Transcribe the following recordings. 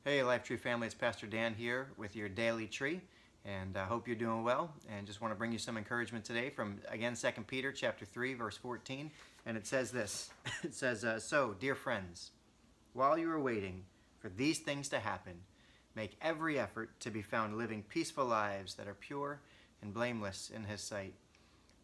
Hey Lifetree family, it's Pastor Dan here with your daily tree, and I hope you're doing well, and just want to bring you some encouragement today from, again, 2 Peter chapter 3, verse 14, and it says this. It says, So, dear friends, while you are waiting for these things to happen, make every effort to be found living peaceful lives that are pure and blameless in His sight.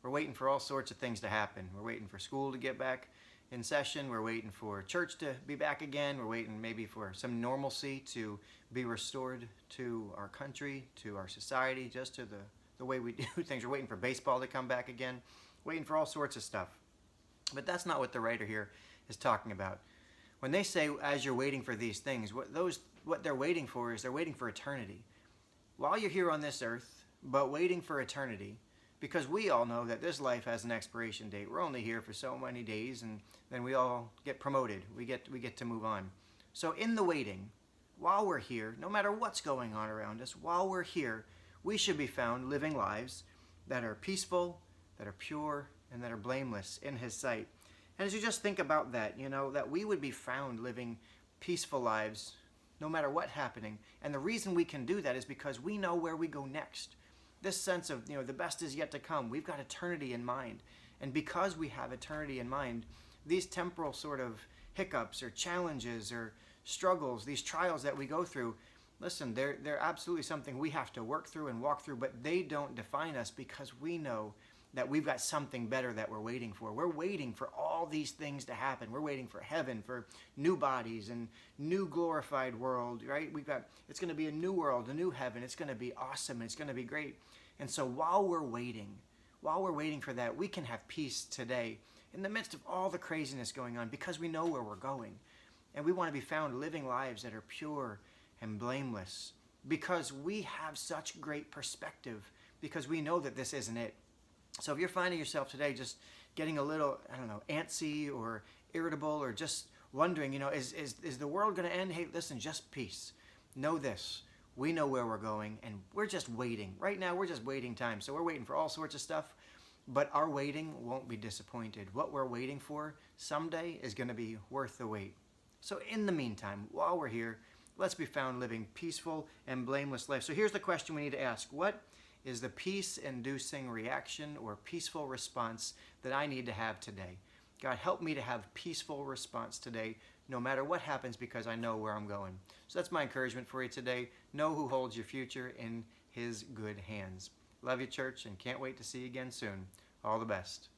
We're waiting for all sorts of things to happen. We're waiting for school to get back in session. We're waiting for church to be back again. We're waiting maybe for some normalcy to be restored to our country, to our society, just to the way we do things. We're waiting for baseball to come back again, waiting for all sorts of stuff. But that's not what the writer here is talking about. When they say, as you're waiting for these things, what they're waiting for is they're waiting for eternity. While you're here on this earth, but waiting for eternity, because we all know that this life has an expiration date. We're only here for so many days, and then we all get promoted. We get to move on. So in the waiting, while we're here, no matter what's going on around us, while we're here, we should be found living lives that are peaceful, that are pure, and that are blameless in His sight. And as you just think about that, that we would be found living peaceful lives no matter what's happening. And the reason we can do that is because we know where we go next. This sense of, the best is yet to come. We've got eternity in mind. And because we have eternity in mind, these temporal sort of hiccups or challenges or struggles, these trials that we go through, listen, they're absolutely something we have to work through and walk through, but they don't define us because we know that we've got something better that we're waiting for. We're waiting for all these things to happen. We're waiting for heaven, for new bodies and new glorified world, right? It's going to be a new world, a new heaven. It's going to be awesome. It's going to be great. And so while we're waiting for that, we can have peace today in the midst of all the craziness going on because we know where we're going. And we want to be found living lives that are pure and blameless because we have such great perspective, because we know that this isn't it. So if you're finding yourself today just getting a little, antsy or irritable or just wondering, is the world going to end? Hey, listen, just peace. Know this. We know where we're going, and we're just waiting. Right now, we're just waiting time. So we're waiting for all sorts of stuff, but our waiting won't be disappointed. What we're waiting for someday is going to be worth the wait. So in the meantime, while we're here, let's be found living peaceful and blameless life. So here's the question we need to ask. What is the peace-inducing reaction or peaceful response that I need to have today? God, help me to have peaceful response today, no matter what happens, because I know where I'm going. So that's my encouragement for you today. Know who holds your future in His good hands. Love you, church, and can't wait to see you again soon. All the best.